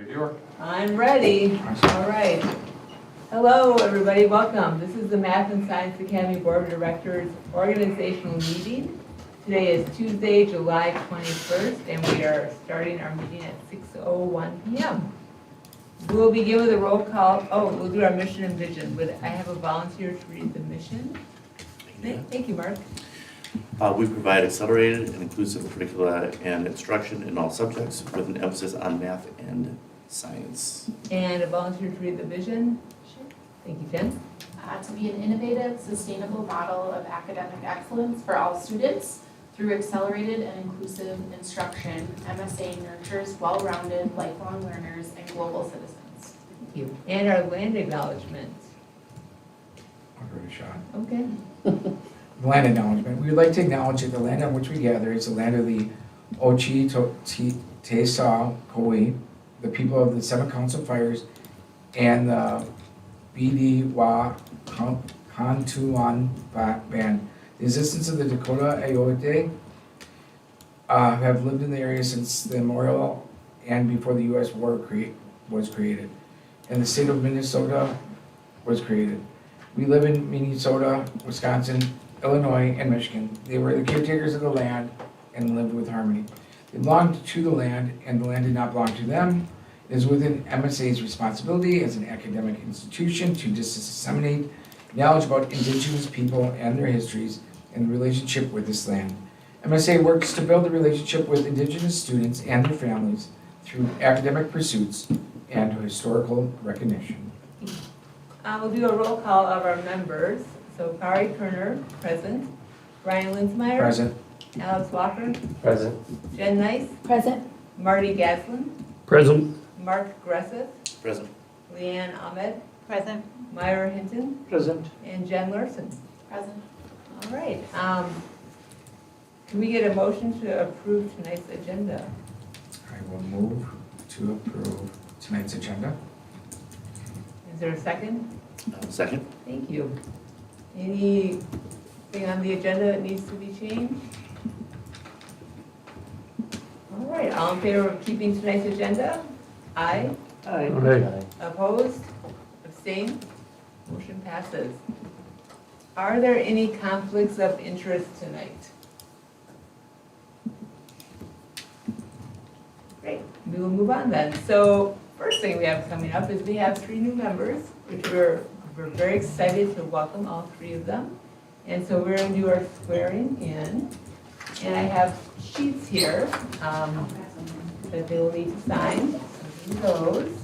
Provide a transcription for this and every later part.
Ready, York? I'm ready. All right. Hello, everybody. Welcome. This is the Math and Science Academy Board of Directors organizational meeting. Today is Tuesday, July 21st, and we are starting our meeting at 6:01 p.m. We'll begin with a roll call. Oh, we'll do our mission and vision. Would I have a volunteer to read the mission? Thank you, Mark. We provide accelerated and inclusive curricula and instruction in all subjects with an emphasis on math and science. And a volunteer to read the vision? Sure. Thank you, Jen. To be an innovative, sustainable model of academic excellence for all students through accelerated and inclusive instruction, MSA nurtures well-rounded, lifelong learners and global citizens. Thank you. And our land acknowledgement. I'll give it a shot. Okay. The land acknowledgement. We would like to acknowledge that the land on which we gather is the land of the Ochi Te Sa Koi, the people of the Seven Council Fires, and the BD Wa Hantuan Band. The existence of the Dakota Ayote have lived in the area since the memorial and before the U.S. war was created, and the state of Minnesota was created. We live in Minnesota, Wisconsin, Illinois, and Michigan. They were the caretakers of the land and lived with harmony. They belonged to the land, and the land did not belong to them. It is within MSA's responsibility as an academic institution to disseminate knowledge about Indigenous people and their histories and the relationship with this land. MSA works to build a relationship with Indigenous students and their families through academic pursuits and historical recognition. We'll do a roll call of our members. So Kari Kerner, present. Brian Linsmeyer. Present. Alex Walker. Present. Jen Nice. Present. Marty Gaslin. Present. Mark Gresseth. Present. Leanne Ahmed. Present. Myra Hinton. Present. And Jen Larson. Present. All right. Can we get a motion to approve tonight's agenda? I will move to approve tonight's agenda. Is there a second? Second. Thank you. Anything on the agenda that needs to be changed? All right, all in favor of keeping tonight's agenda? Aye. Aye. Opposed? Abstained? Motion passes. Are there any conflicts of interest tonight? Great, we will move on then. So first thing we have coming up is we have 3 new members, which we're very excited to welcome all 3 of them. And so we're going to do our swearing in. And I have sheets here that they will need to sign. So do those.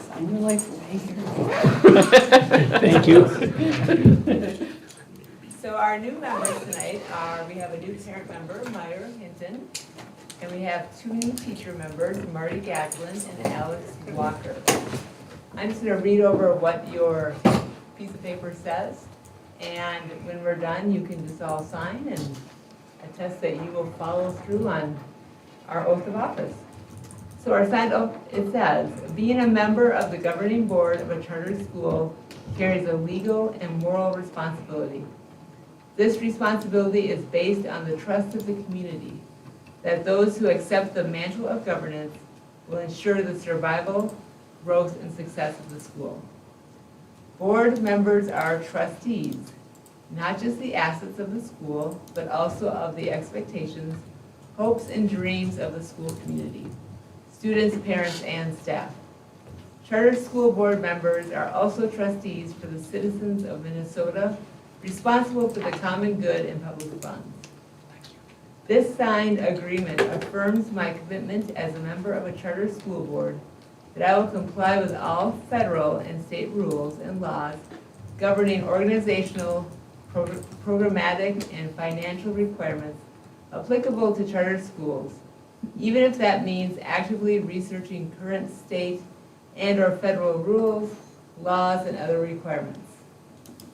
Sign your life away here. Thank you. So our new members tonight are, we have a new parent member, Myra Hinton, and we have 2 new teacher members, Marty Gatlin and Alex Walker. I'm just going to read over what your piece of paper says, and when we're done, you can just all sign and attest that you will follow through on our oath of office. So our signed oath, it says, being a member of the governing board of a charter school carries a legal and moral responsibility. This responsibility is based on the trust of the community that those who accept the mantle of governance will ensure the survival, growth, and success of the school. Board members are trustees, not just the assets of the school, but also of the expectations, hopes, and dreams of the school community, students, parents, and staff. Charter school board members are also trustees for the citizens of Minnesota, responsible for the common good and public funds. This signed agreement affirms my commitment as a member of a charter school board that I will comply with all federal and state rules and laws governing organizational, programmatic, and financial requirements applicable to charter schools, even if that means actively researching current state and/or federal rules, laws, and other requirements.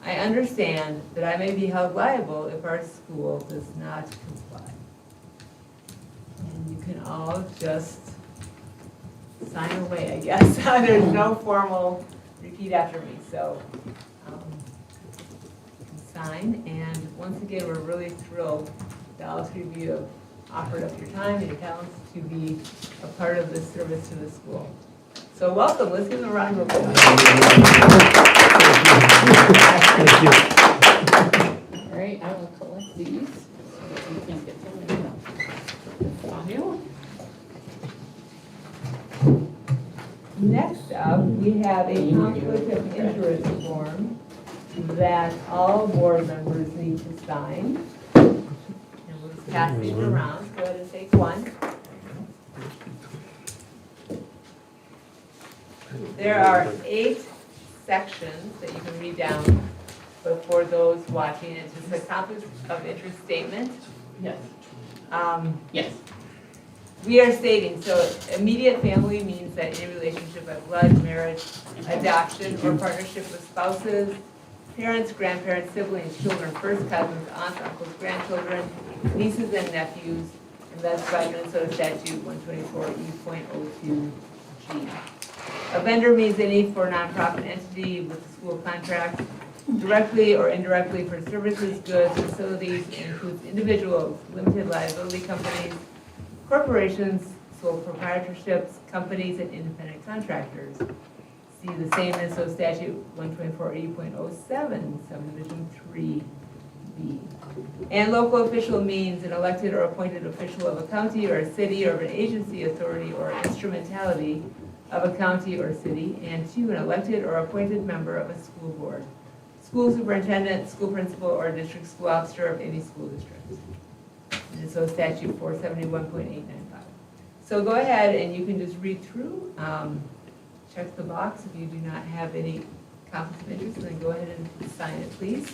I understand that I may be held liable if our school does not comply. And you can all just sign away, I guess. There's no formal repeat after me, so you can sign. And once again, we're really thrilled that all 3 of you offered up your time and your talents to be a part of this service to the school. So welcome, let's give them a round of applause. Thank you. All right, I will collect these, so that you can get them in the file. Next up, we have a conflict of interest form that all board members need to sign. And we'll just pass these around, go ahead and take one. There are 8 sections that you can read down, but for those watching, it's just a conflict of interest statement. Yes. Yes. We are stating, so immediate family means that any relationship by blood, marriage, adoption, or partnership with spouses, parents, grandparents, siblings, children, first cousins, aunts, uncles, grandchildren, nieces and nephews, and that's by Minnesota Statute 124E.02G. A vendor means any for nonprofit entity with a school contract, directly or indirectly for services, goods, facilities, and includes individuals, limited liability companies, corporations, sole proprietorships, companies, and independent contractors. See the same Minnesota Statute 124E.07, subdivision 3B. And local official means an elected or appointed official of a county or a city or of an agency, authority, or instrumentality of a county or city, and 2, an elected or appointed member of a school board, school superintendent, school principal, or district school officer of any school district. Minnesota Statute 471.895. So go ahead and you can just read through, check the box if you do not have any conflict of interest, and then go ahead and sign it, please.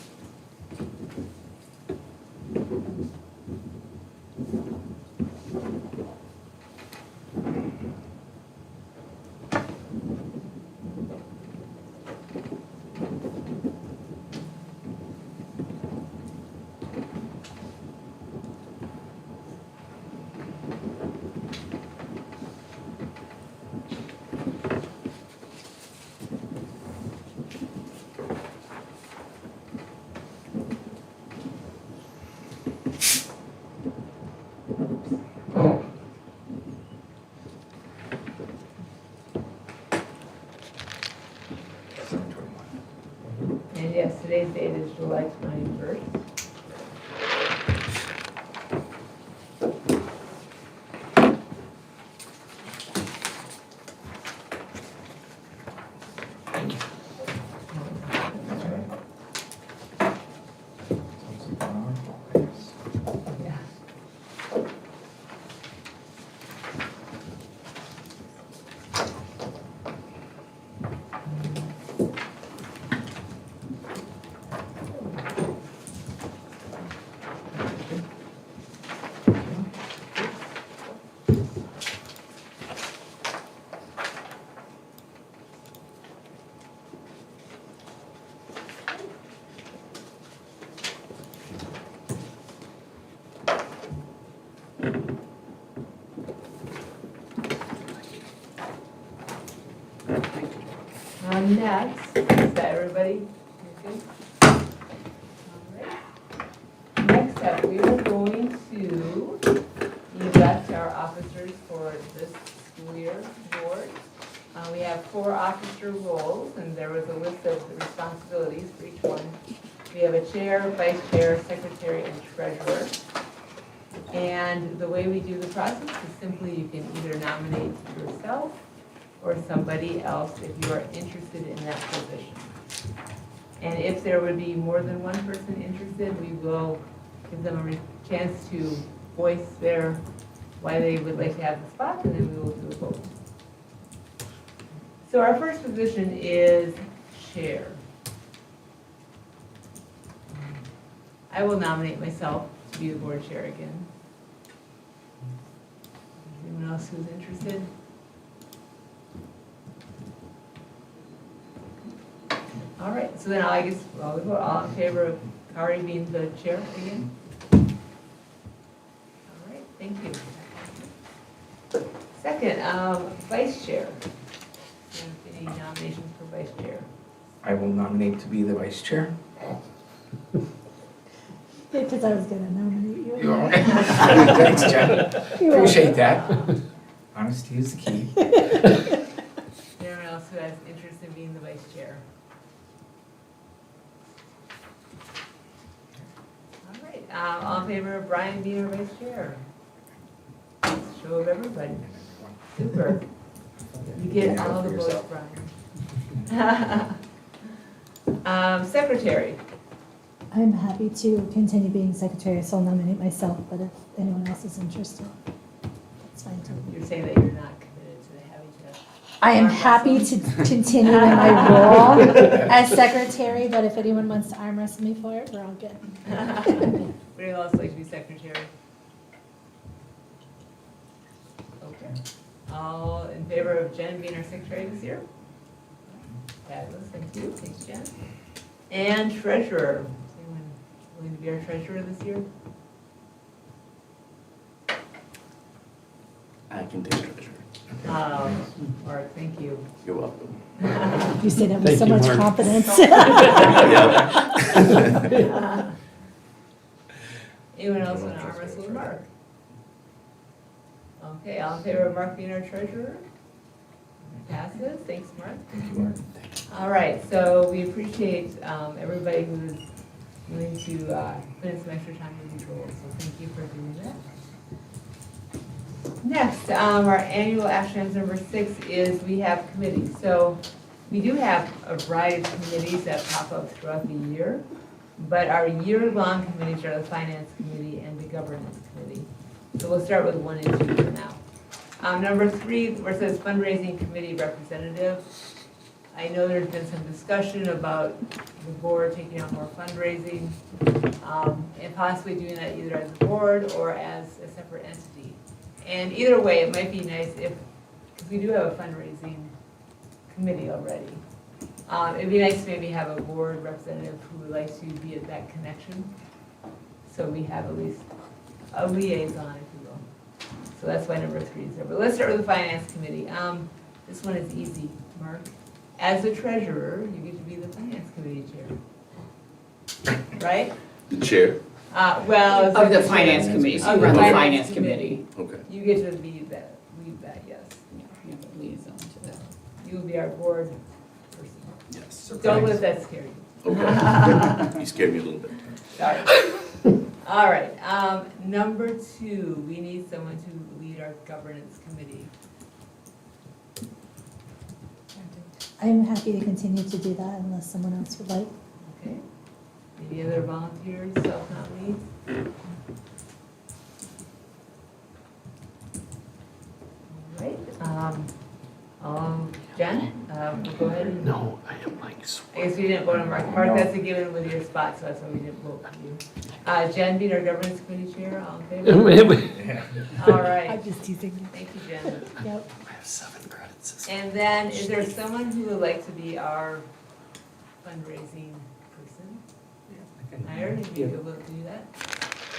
And yes, today's date is July 21st. Yeah. Next, is that everybody? You're good? All right. Next up, we are going to elect our officers for this school year board. We have 4 officer roles, and there was a list of the responsibilities for each one. We have a chair, vice chair, secretary, and treasurer. And the way we do the process is simply you can either nominate yourself or somebody else if you are interested in that position. And if there would be more than one person interested, we will give them a chance to voice why they would like to have the spot, and then we will do a vote. So our first position is chair. I will nominate myself to be the board chair again. Anyone else who's interested? All right, so then I guess we'll go all in favor of Kari being the chair again? All right, thank you. Second, vice chair. Any nominations for vice chair? I will nominate to be the vice chair. Because I was gonna nominate You all right? Thanks, Jen. Appreciate that. Honesty is the key. Anyone else who has interest in being the vice chair? All right, all in favor of Brian being our vice chair? Show of everybody. Super. You get all the votes, Brian. Secretary. I'm happy to continue being secretary, so I'll nominate myself, but if anyone else is interested, that's fine too. You're saying that you're not committed to having to. I am arm happy wrestle? to continue in my role as secretary, but if anyone wants to arm wrestle me for it, we're all good. Would anyone else like to be secretary? Okay. All in favor of Jen being our secretary this year? Fabulous, thank you, thanks Jen. And treasurer, is anyone willing to be our treasurer this year? I can take treasure. Mark, thank you. You're welcome. You say that with Thank so you, much Mark. confidence. Yep. Anyone else want to arm wrestle with Mark? Okay, all in favor of Mark being our treasurer? Passes, thanks Mark. Thank you, Mark. All right, so we appreciate everybody who's willing to put in some extra time in these roles, so thank you for doing that. Next, our annual action items number 6 is we have committees. So we do have a variety of committees that pop up throughout the year, but our year-long committees are the Finance Committee and the Governance Committee. So we'll start with 1 and 2 for now. Number 3, where it says fundraising committee representative. I know there's been some discussion about the board taking on more fundraising and possibly doing that either as a board or as a separate entity. And either way, it might be nice if, because we do have a fundraising committee already. It'd be nice to maybe have a board representative who would like to be at that connection. So we have at least a liaison, if you will. So that's why number 3 is there. But let's start with the finance committee. This one is easy, Mark. As the treasurer, you get to be the finance committee chair. Right? The chair? Well. Of the finance committee, so Of you the run the finance finance committee. committee. Okay. You get to lead that, yes. You have a liaison to that. You will be our board person. Yes. Don't let that scare you. Okay. You scared me a little bit. Sorry. All right, number 2, we need someone to lead our governance committee. I am happy to continue to do that unless someone else would like. Okay. Any other volunteers, self-nominated? All right, Jen, we'll go ahead and. No, I am like, I guess we didn't vote on Mark. Mark, that's a given with your spot, so that's why we didn't vote for you. Jen being our governance committee chair, all in favor? Yeah. All right, I'm just teasing you. thank you, Jen. Yep. I have 7 credits. And then, is there someone who would like to be our fundraising person? Myra, would you be able to do that?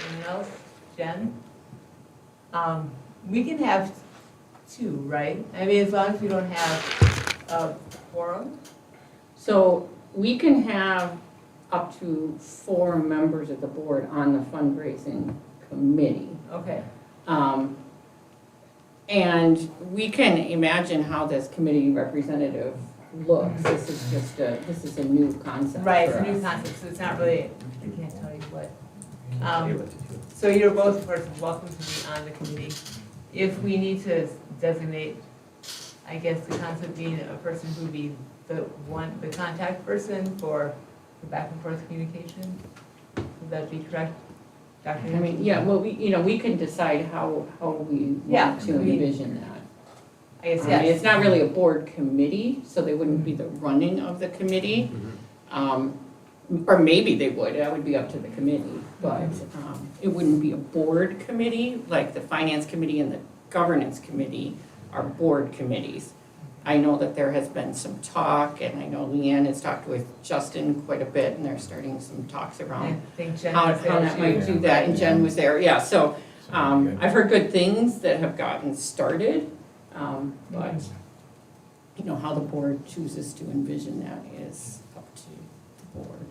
Anyone else? Jen? We can have 2, right? I mean, as long as we don't have a quorum. So we can have up to 4 members of the board on the fundraising committee. Okay, And we can imagine how this committee representative looks. This is a new concept right, it's for a new us. concept, so it's not really, I can't tell you what. So you're both, of course, welcome to be on the committee. If we need to designate, I guess the concept being a person who would be the contact person for the back and forth communication, would that be correct? Dr. I mean, yeah, well, we can decide how we Yeah, want to I mean, envision that. I guess, I mean, yes. it's not really a board committee, so they wouldn't be the running of the committee. Or maybe they would, that would be up to the committee, but it wouldn't be a board committee, like the finance committee and the governance committee are board committees. I know that there has been some talk, and I know Leanne has talked with Justin quite a bit, and they're starting some talks I around think Jen how was there that too. might do that, and Jen was there, yeah, so I've heard good things that have gotten started, but, how the board chooses to envision that is up to the board.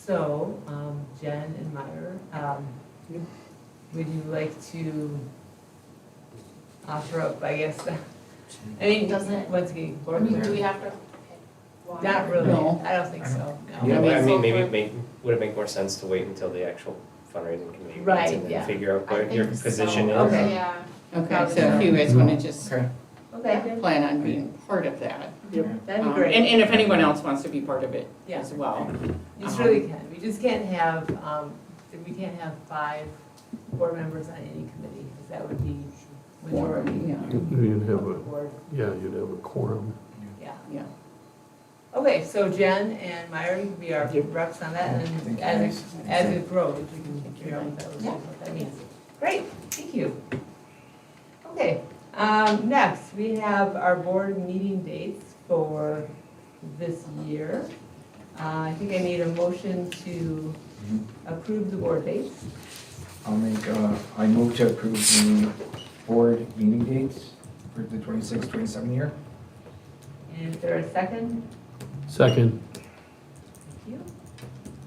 So, Jen and Meyer, would you like to offer up, I guess, I mean, Doesn't- once again, I board mean, member? do we have to pick one? Not really, No. I don't think so, no. Yeah, I mean, so maybe would it make more sense to wait until the actual fundraising committee meets Right, and yeah. then figure out I what your think so. position is? Okay. Yeah. Okay, so if you guys wanna just Okay. Okay, plan on being part of that. that'd be And, great. and if anyone else wants to be part of it Yeah. as well. You surely can, we just can't have, we can't have 5 board members on any committee, because that would be majority. Yeah, You'd have of the a, board. yeah, you'd have a quorum. Yeah. yeah. Okay, so Jen and Meyer, you can be our reps on that, Thank and you, as guys. it grows, we can figure out what that means. Great, thank you. Okay, next, we have our board meeting dates for this year. I think I need a motion to approve the board dates. I move to approve the board meeting dates for the 26-27 year. And is there a second? Second. Thank you.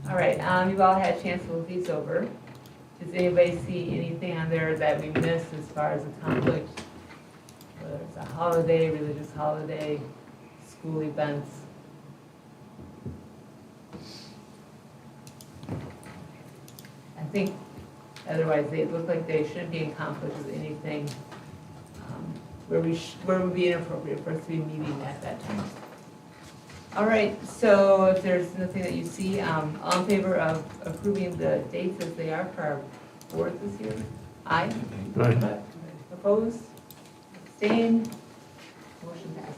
All right, you've all had a chance to look these over. Does anybody see anything on there that we missed as far as a conflict? Whether it's a holiday, religious holiday, school events? I think otherwise they look like they shouldn't be in conflict with anything where would be inappropriate for us to be meeting at that time. All right, so if there's nothing that you see, all in favor of approving the dates as they are for our board this year? Aye. Right. Opposed? Abstained? Motion passes.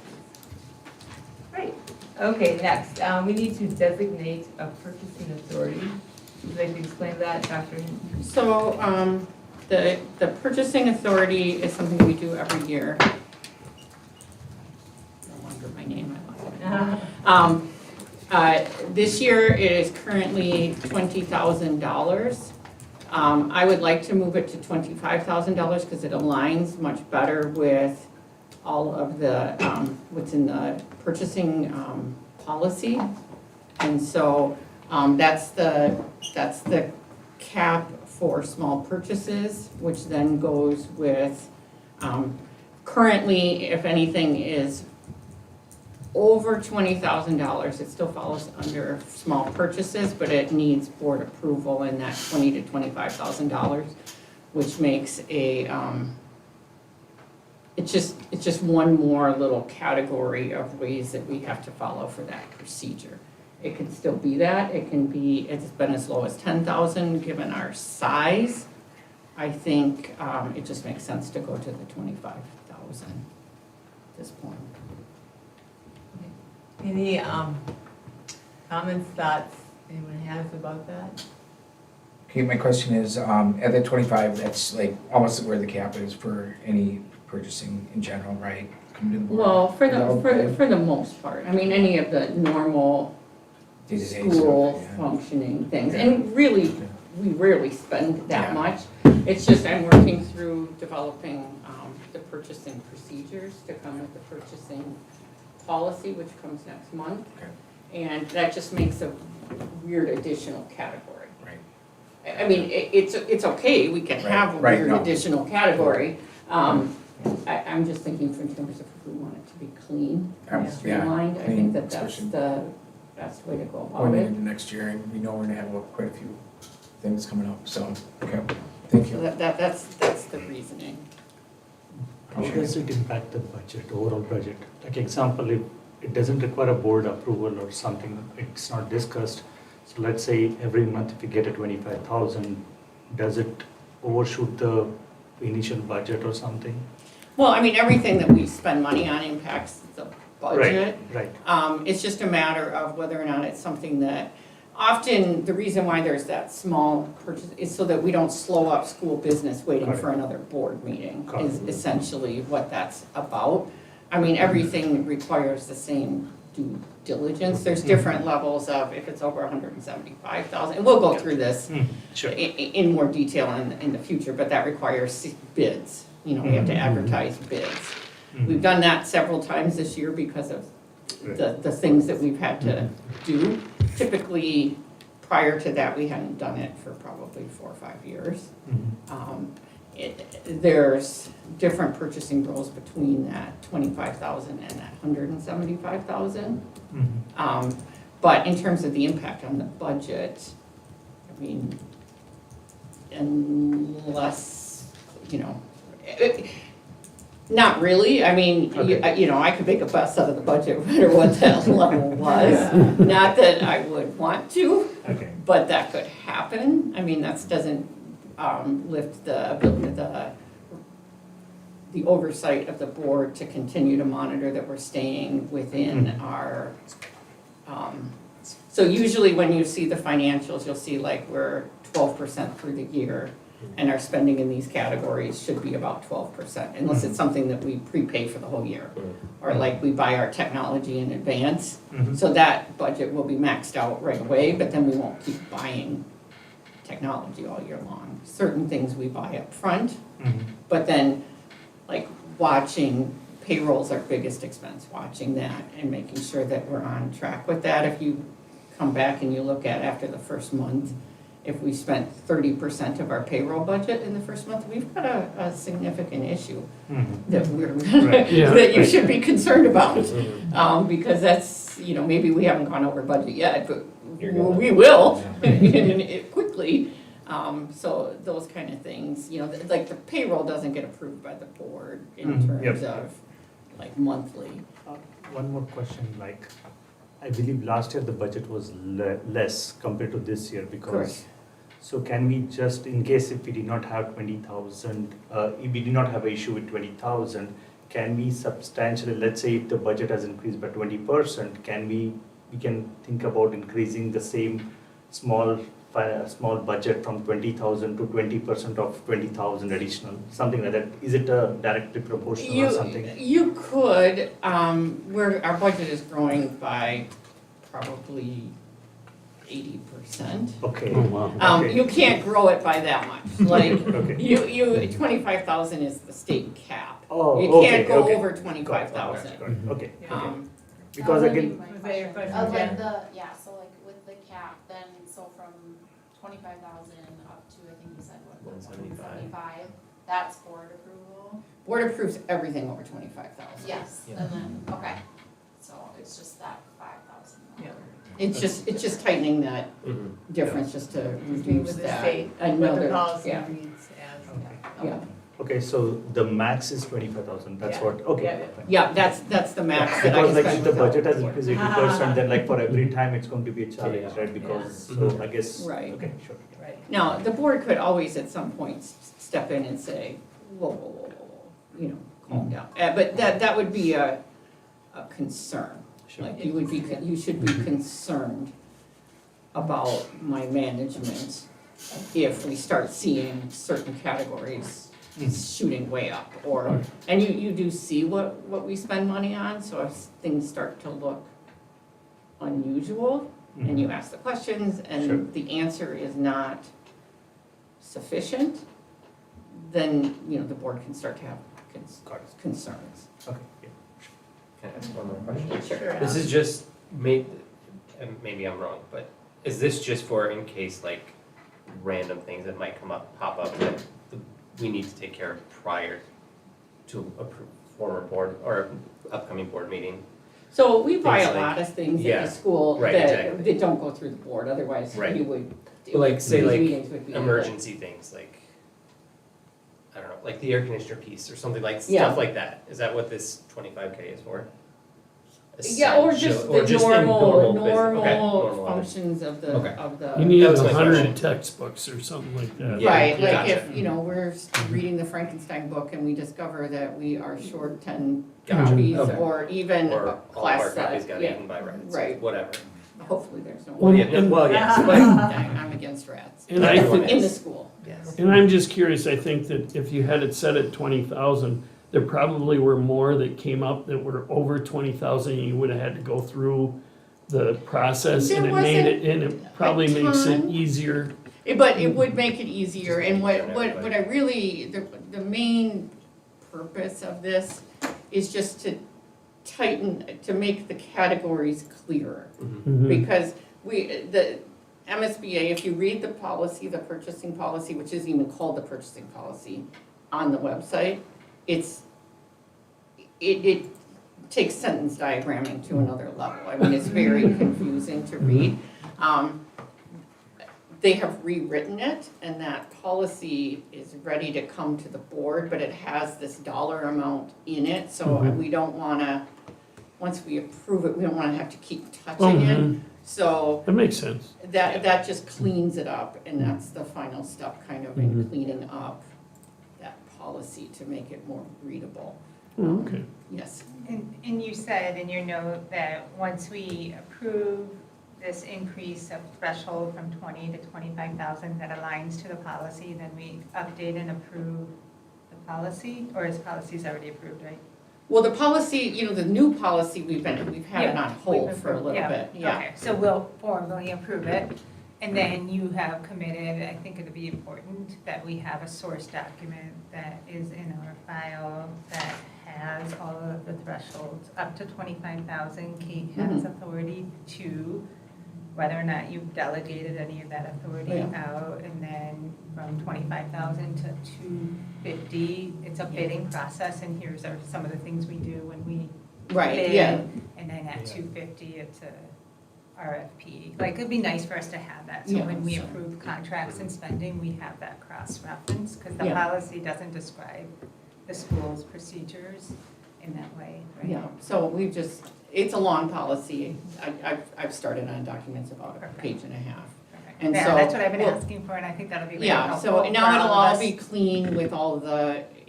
Great. Okay, next, we need to designate a purchasing authority. Would you like to explain that, Dr. Hinton? So, the purchasing authority is something we do every year. No longer my name, I love it. This year it is currently $20,000. I would like to move it to $25,000 because it aligns much better with all of the, what's in the purchasing policy. And so that's the cap for small purchases, which then goes with, currently, if anything is over $20,000, it still falls under small purchases, but it needs board approval in that $20,000 to $25,000, which makes a, it's just one more little category of ways that we have to follow for that procedure. It can still be that, it can be, it's been as low as 10,000, given our size. I think it just makes sense to go to the 25,000 at this point. Any comments, thoughts anyone has about that? Okay, my question is, at the 25, that's like almost where the cap is for any purchasing in general, right? Come to the board. Well, for Okay. the most part, I mean, any of the normal Day-to-day school stuff, yeah. functioning things, Yeah. and really, Yeah. we rarely spend that Yeah. much. It's just I'm working through developing the purchasing procedures to come with the purchasing policy, which comes next month. Okay. And that just makes a weird additional category. Right. I mean, it's okay, we can Right, have a right, weird no. additional category. I'm just thinking in terms of if we want it to be clean and Yeah, streamlined, I clean, think that's especially- the best way to go about Going it. into next year, and we know we're gonna have quite a few things coming up, so, okay, thank So you. that's the reasoning. How does it impact the budget, overall budget? Like example, if it doesn't require a board approval or something, it's not discussed. So let's say every month if you get a 25,000, does it overshoot the initial budget or something? Well, I mean, everything that we spend money on impacts the budget. Right, It's just a matter of whether or not it's something that, often, the reason why there's that small purchase is so that we don't slow up school business waiting for another board meeting, Got it. is essentially what that's about. I mean, everything requires the same due diligence. There's different levels of, if it's over 175,000, and we'll go through this sure. in more detail in the future, but that requires bids. You know, we have to advertise bids. We've done that several times this year because of the things that we've had to do. Typically, prior to that, we hadn't done it for probably 4 or 5 years. There's different purchasing rules between that 25,000 and that 175,000. But in terms of the impact on the budget, I mean, unless, not really. I mean, I could make a fuss out of the budget, no matter what that level was. Not that I would want to, Okay. but that could happen. I mean, that doesn't lift the ability of the oversight of the board to continue to monitor that we're staying within our, so usually when you see the financials, you'll see like we're 12% through the year, and our spending in these categories should be about 12%, unless it's something that we prepay for the whole year. Or like we buy our technology in advance, so that budget will be maxed out right away, but then we won't keep buying technology all year long. Certain things we buy up front, but then like watching payroll's our biggest expense, watching that and making sure that we're on track with that. If you come back and you look at after the first month, if we spent 30% of our payroll budget in the first month, we've got a significant issue that we're, Yeah. that you should be concerned about. Because that's, maybe we haven't gone over budget yet, but we will quickly. So those kind of things, like the payroll doesn't get approved by the board in terms of like monthly. One more question, like, I believe last year the budget was less compared to this year because. Correct. So can we just, in case if we did not have 20,000, if we did not have an issue with 20,000, can we substantially, let's say if the budget has increased by 20%, we can think about increasing the same small budget from 20,000 to 20% of 20,000 additional, something like that? Is it directly proportional or something? You could, where our budget is growing by probably 80%. Okay. Oh, wow. Okay. You can't grow it by that much, like, Okay. you 25,000 is the state cap. Oh, You okay, can't go okay. over Got it, 25,000. got it. Okay, okay. Um, Because again, Was that your question, Like Jen? so like with the cap, then, so from 25,000 up to, I think you said, what, 175, that's board approval? Board approves everything over 25,000. Yes, Yeah. and then, okay, so it's just that 5,000. Yeah. It's just tightening that difference just to With reduce the that. state, what the Another, policy yeah, reads as. yeah. okay, so the max is 25,000, that's Yeah. what, okay. Yeah. fine. Yeah, that's the max that I Because can like spend if the without budget has board. increased 80%, then like for every time it's going to be a challenge, Yeah. right? Because, Yeah. so I guess, Right. okay, sure. Right. Now, the board could always at some point step in and say, whoa, calm down. But that would be a concern. Sure. Like you should be concerned about my management if we start seeing certain categories shooting way up or, and you do see what we spend money on, so if things start to look unusual and you ask the questions Sure. and the answer is not sufficient, then, the board can start to have Got it. concerns. Okay, yeah. Can I ask one more question? Sure. This is just, and maybe I'm wrong, but is this just for in case like random things that might pop up that we need to take care of prior to a former board or upcoming board meeting? So we buy Things a like- lot of things at yeah, the school right, that exactly. don't go through the board, otherwise Right. you would. But like, say these like meetings would be- emergency things, like, I don't know, like the air conditioner piece or something like, Yeah. stuff like that. Is that what this 25K is for? Yeah, or just Essential- the in normal, business. Okay, normal of it. functions of the, Okay. of the. You need That was my 100 question. textbooks or something like that. Yeah. Right, like gotcha. if, we're reading the Frankenstein book and we discover that we are short 10 Gotcha. copies, Okay. or even Or a all of class our copies set, got yeah. eaten by rats, Right. whatever. Hopefully there's no. Well, Yeah, well, yes, but, I'm against rats. And I Everyone think, In the is. school. yes. and I'm just curious, I think that if you had it set at 20,000, there probably were more that came up that were over 20,000 and you would have had to go through the process and There it probably a makes it ton. easier. But it would make it easier, and what Everybody. I really, the main purpose of this is just to tighten, to make the categories clearer. Mhm. Because MSBA, if you read the policy, the purchasing policy, which isn't even called the purchasing policy, on the website, it takes sentence diagramming to another level. I mean, it's very confusing to read. They have rewritten it, and that policy is ready to come to the board, but it has this dollar amount in it, so we don't wanna, once we approve it, we don't wanna have to keep touching it. So That makes sense. that just cleans it up, and that's the final step kind of in cleaning up that policy to make it more readable. Oh, okay. Yes. And you said in your note that once we approve this increase of threshold from 20 to 25,000 that aligns to the policy, then we update and approve the policy, or is policies already approved, right? Well, the policy, the new policy, we've had it on hold for a little bit, yeah. Okay, so we'll formally approve it, and then you have committed, I think it'd be important that we have a source document that is in our file that has all of the thresholds up to 25,000. Kate has authority to, whether or not you've delegated any of that authority out, and then from 25,000 to 250, it's a bidding process, and here's some of the things we do when we Right, bid, yeah, and then at 250, it's a RFP. Like, it'd be nice for us to have that, so Yeah, when we so- approve contracts and spending, we have that cross-reference, because the Yeah. policy doesn't describe the school's procedures in that way, right? yeah, so it's a long policy. I've started on documents about a page and a half. Perfect. And Yeah, so that's what I've been we'll- asking for, and I think that'll be really Yeah, helpful. so now for it'll of all us. be clean with all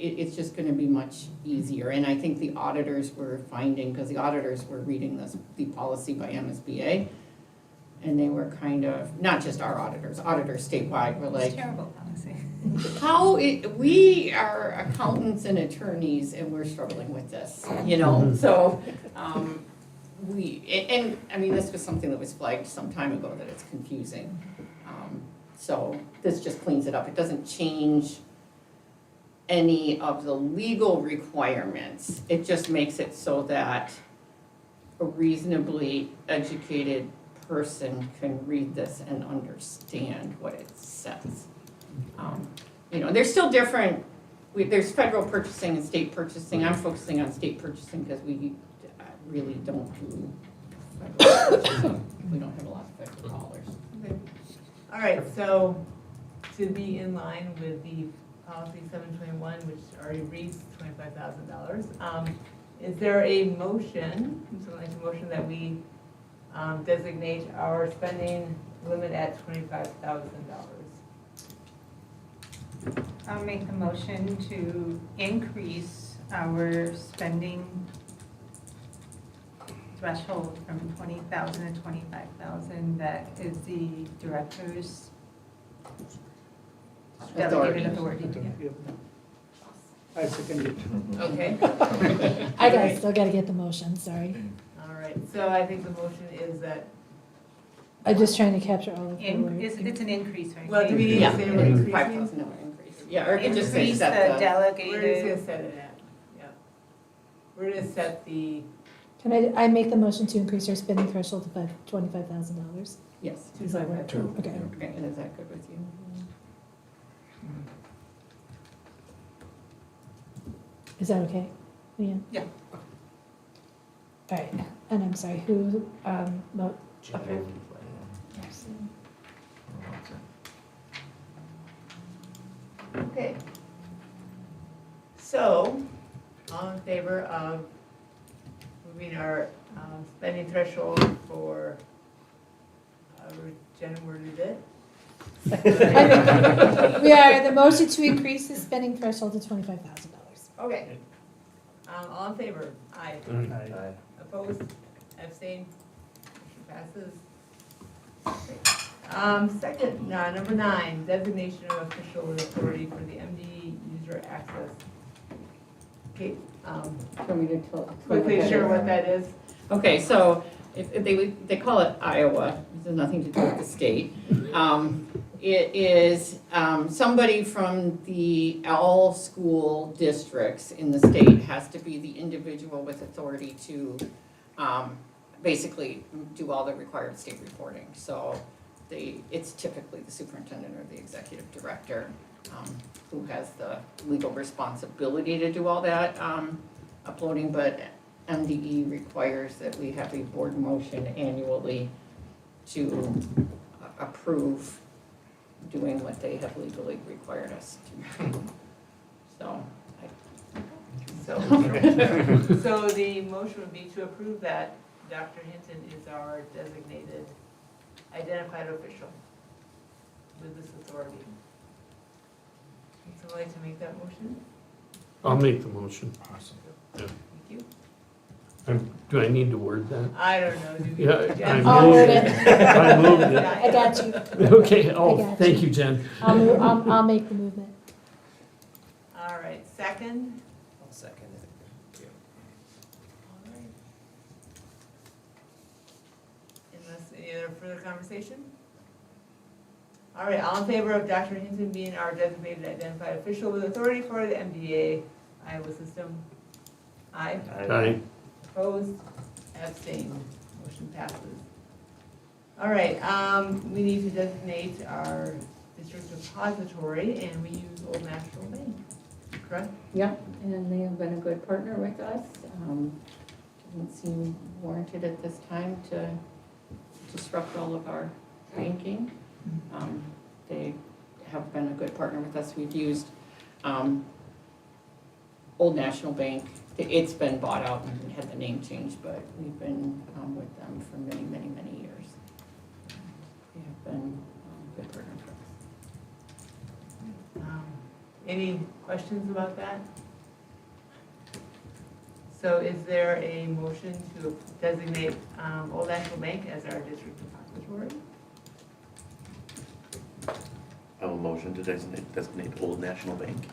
it's just gonna be much easier. And I think the auditors were finding, because the auditors were reading the policy by MSBA, and they were kind of, not just our auditors statewide were It's like, terrible policy. we are accountants and attorneys and we're struggling with this, so, this was something that was flagged some time ago, that it's confusing. So this just cleans it up. It doesn't change any of the legal requirements. It just makes it so that a reasonably educated person can read this and understand what it says. There's still different, there's federal purchasing and state purchasing. I'm focusing on state purchasing because we really don't do federal purchasing. We don't have a lot of federal dollars. Okay. All right, so to be in line with the policy 721, which already reads $25,000, is there a motion, something like a motion that we designate our spending limit at $25,000? I'll make the motion to increase our spending threshold from 20,000 to 25,000. That is the director's delegated authority. Yep. I second it. Okay, Still gotta get the motion, sorry. all right, so I think the motion is that, I'm just trying to capture all of the words. It's an increase, right? well, do we need Yeah, to say it's we're increasing? $5,000 increase. Yeah, or it could just say Increase set the the, We're just delegated, gonna set it at, yeah. We're gonna set the Can I make the motion to increase our spending threshold to $25,000? yes. Does that work? Two. Okay. Okay, and is that good with you? Is that okay, Leanne? Yeah. All right, and I'm sorry, who, approved? Okay. So, all in favor of moving our spending threshold for, Jen worded it? We are, the motion to increase the spending threshold to $25,000. Okay. All in favor? Aye. Aye. Opposed? Abstained? Motion passes. Second, number 9, designation of official authority for the MD user access. Okay, Want me to quickly share what that is? Okay, so if they call it Iowa, this has nothing to do with the state. It is somebody from the all school districts in the state has to be the individual with authority to basically do all the required state reporting. So it's typically the superintendent or the executive director who has the legal responsibility to do all that uploading, but MDE requires that we have a board motion annually to approve doing what they have legally required us to do. So, So, so the motion would be to approve that Dr. Hinton is our designated identified official with this authority. Would someone like to make that motion? I'll make the motion. Awesome. Thank you. Do I need to word that? I don't know, do we? Yeah, Jen? I'll moved word it. it. I moved it. I got you. Okay, oh, I got thank you. you, Jen. I'll make the movement. All right, second? I'll second it. All right. Unless any other further conversation? All right, all in favor of Dr. Hinton being our designated identified official with authority for the MDA Iowa system? Aye. Aye. Opposed? Abstained? Motion passes. All right, we need to designate our district depository, and we use Old National Bank, correct? yep, and they have been a good partner with us. Doesn't seem warranted at this time to disrupt all of our banking. They have been a good partner with us. We've used Old National Bank. It's been bought out and had the name changed, but we've been with them for many, many, many years. They have been a good partner for us. Any questions about that? So is there a motion to designate Old National Bank as our district depository? I have a motion to designate Old National Bank.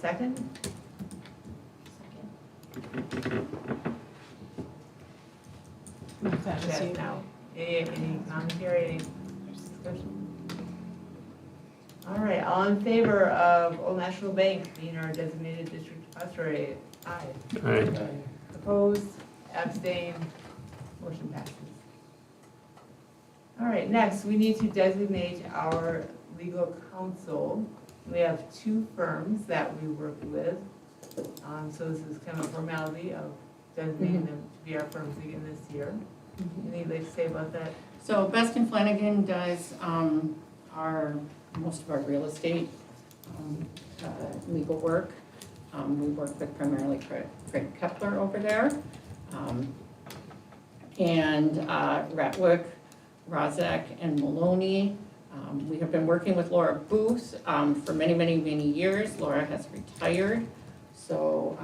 Second? Yes, now. Any commentary, any discussion? All right, all in favor of Old National Bank being our designated district depository? Aye. Aye. Opposed, abstained, motion passes. All right, next, we need to designate our legal counsel. We have two firms that we work with. So this is kind of a formality of designating them to be our firms again this year. Anything to say about that? So Best and Flanagan does most of our real estate legal work. We work with primarily Craig Kepler over there. And Ratwick, Rozek, and Maloney. We have been working with Laura Booth for many, many, many years. Laura has retired. So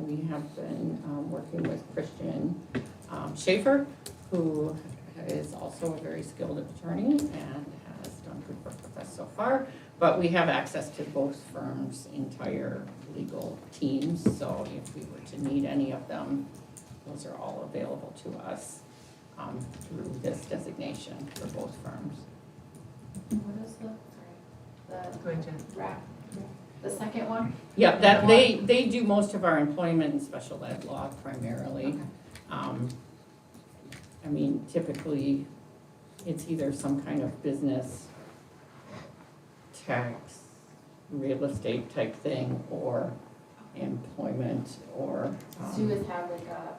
we have been working with Christian Schaefer, who is also a very skilled attorney and has done good work with us so far. But we have access to both firms' entire legal teams, so if we were to need any of them, those are all available to us through this designation for both firms. What is Go ahead, Jen. the second one? Yeah, that, they do most of our employment and special ed law primarily. I mean, typically, it's either some kind of business, tax, real estate type thing, or employment, or. So you guys have like a,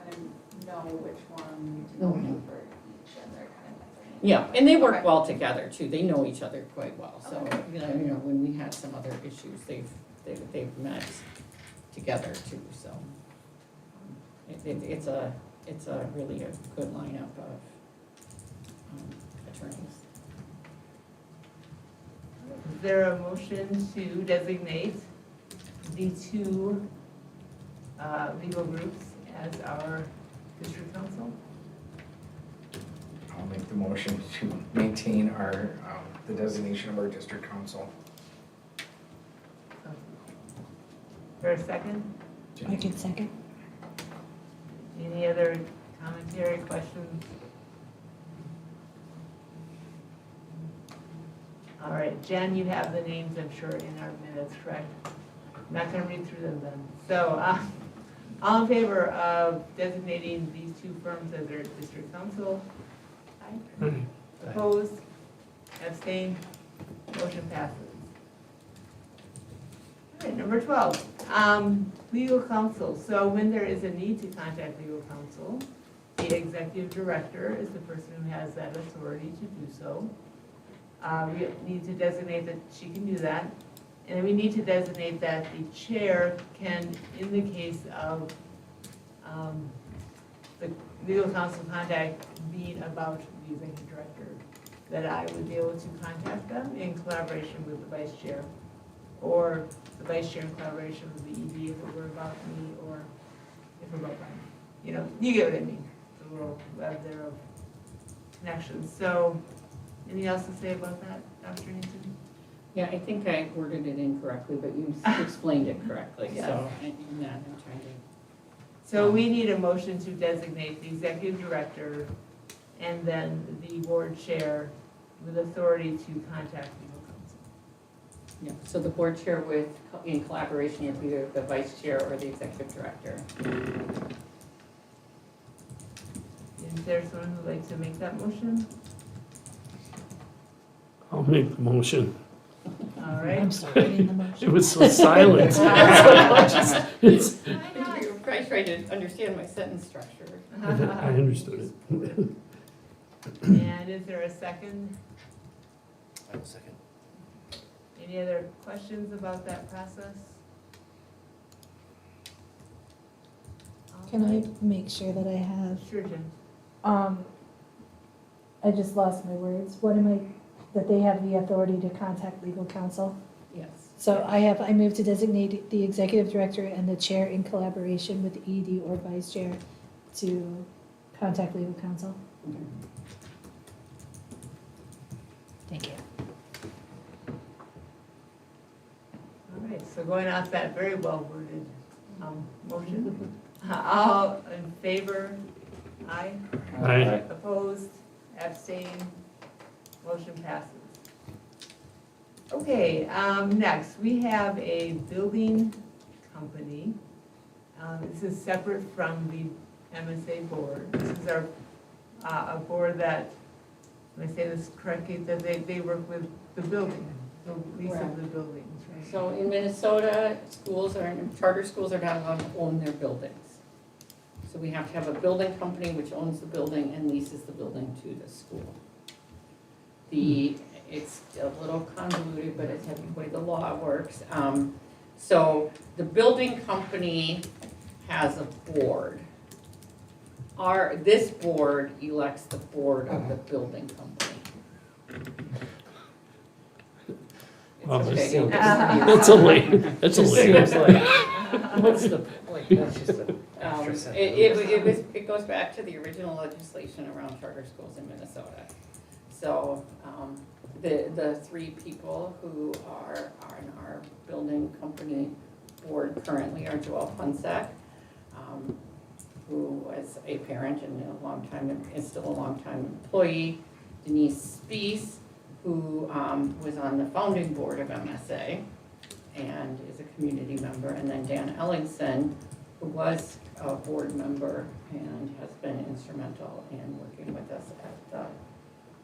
kind of know which one to go in for each and they're kind of. Yeah, and they work Okay. well together too, they know each other quite well, so, you know, when we had some other issues, they've met together too, so. It's a really a good lineup of attorneys. Is there a motion to designate the two legal groups as our district council? I'll make the motion to maintain our, the designation of our district council. Is there a second? I can second. Any other commentary, questions? All right, Jen, you have the names, I'm sure, in our minutes, correct? I'm not gonna read through them then. So, all in favor of designating these two firms as their district council? Aye. Opposed? Abstained? Motion passes. All right, number 12, legal counsel. So when there is a need to contact legal counsel, the executive director is the person who has that authority to do so. We need to designate that she can do that. And then we need to designate that the chair can, in the case of the legal counsel contact being about the executive director, that I would be able to contact them in collaboration with the vice chair, or the vice chair in collaboration with the ED if it were about me, or if it were about Brian. You know, you get what I mean, the little web there of connections. So, anything else to say about that, Dr. Hinton? Yeah, I think I worded it incorrectly, but you explained it correctly, Yes. so in that I'm trying to. So we need a motion to designate the executive director and then the board chair with authority to contact legal counsel. Yeah, so the board chair with, in collaboration with either the vice chair or the executive director. Is there someone who'd like to make that motion? I'll make the motion. All I'm right. still reading the It motion. was so silent. It's, I know, you were probably trying to understand my sentence structure. I understood it. And is there a second? I will second. Any other questions about that process? Can I make sure that I have, Sure, Jen. I just lost my words. What am I, that they have the authority to contact legal counsel? Yes. So I move to designate the executive director and the chair in collaboration with the ED or vice chair to contact legal counsel. Thank you. All right, so going off that very well worded motion, all in favor? Aye. Aye. Opposed, abstained, motion passes. Okay, next, we have a building company. This is separate from the MSA board. This is our, a board that, when I say this correctly, that they work with the building, the lease of the buildings, right? So in Minnesota, charter schools are not allowed to own their buildings. So we have to have a building company which owns the building and leases the building to the school. It's a little convoluted, but it's the way the law works. So the building company has a board. This board elects the board of the building company. Wow, It's okay. That's a late, that's a late. Seems like, What's the, like, that's just a extra sentence. it goes back to the original legislation around charter schools in Minnesota. So, the three people who are on our building company board currently are Joelle Punsack, who was a parent and a long time, is still a long time employee, Denise Spees, who was on the founding board of MSA and is a community member, and then Dan Ellingson, who was a board member and has been instrumental in working with us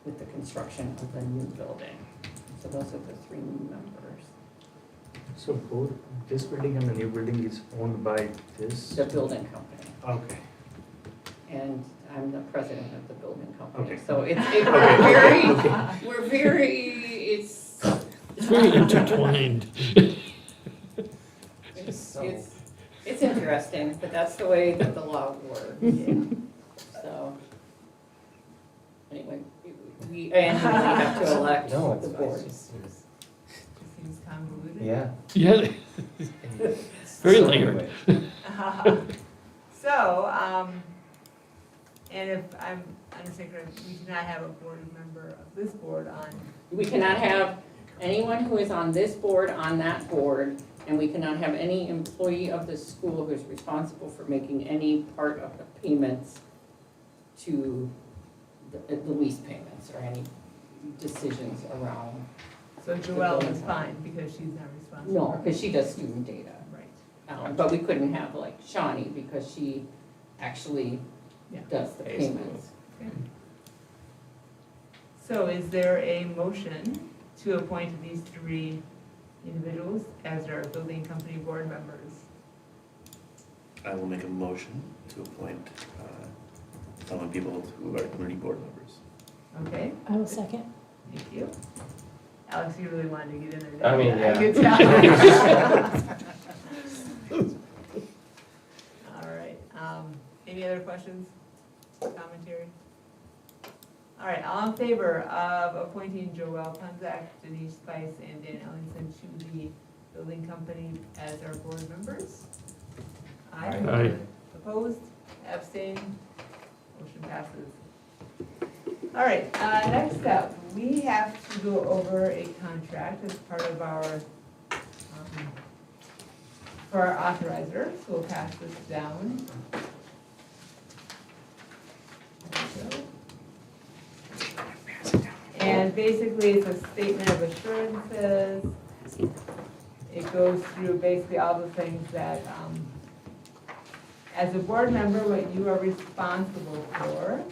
with the construction of the new building. So those are the three new members. So both this building and the new building is owned by this? The building company, Okay. and I'm the president of the building company. Okay. So it's It's very intertwined. it's interesting, but that's the way that the law works. So, anyway, we have to elect No, it's the fine. board. It just seems- It seems convoluted. Yeah. Yeah, very layered. So, and if I'm understanding correctly, we do not have a board member of this board on, We cannot have anyone who is on this board on that board, and we cannot have any employee of the school who is responsible for making any part of the payments to the lease payments or any decisions around. so Joelle is fine because she's not responsible. No, because she does student data. Right. But we couldn't have like Shawnee because she actually Yeah. does the Pays. payments. So is there a motion to appoint these three individuals as our building company board members? I will make a motion to appoint following people who are community board members. Okay, I will second. thank you. Alex, you really wanted to get in there. I mean, didn't you? yeah. I could tell. All right, any other questions, commentary? All right, all in favor of appointing Joelle Punzak, Denise Spice, and Dan Ellingson to the building company as our board members? Aye. Opposed, abstained, motion passes. All right, next up, we have to go over a contract as part of our, for our authorizer, so we'll pass this down. There we go. And basically, it's a statement of assurances. It goes through basically all the things that, as a board member, what you are responsible for.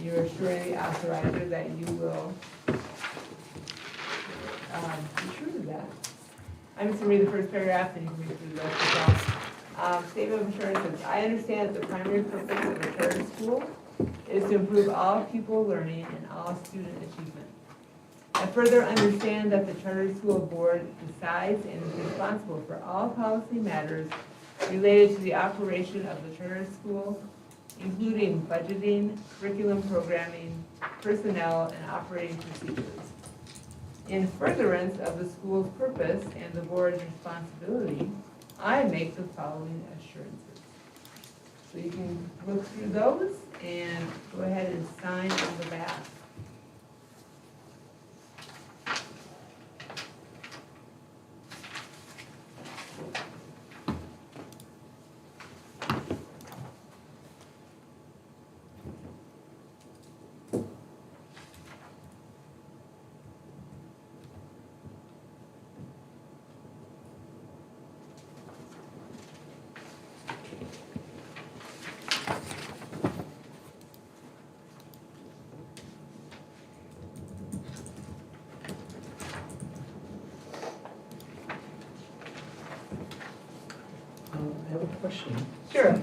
You're assuring the authorizer that you will be true to that. I'm just gonna read the first paragraph, and you can read through the rest yourself. Statement of assurances. I understand that the primary purpose of a charter school is to improve all pupil learning and all student achievement. I further understand that the charter school board decides and is responsible for all policy matters related to the operation of the charter school, including budgeting, curriculum programming, personnel, and operating procedures. In furtherance of the school's purpose and the board's responsibility, I make the following assurances. So you can look through those and go ahead and sign on the back. I have a question. Sure.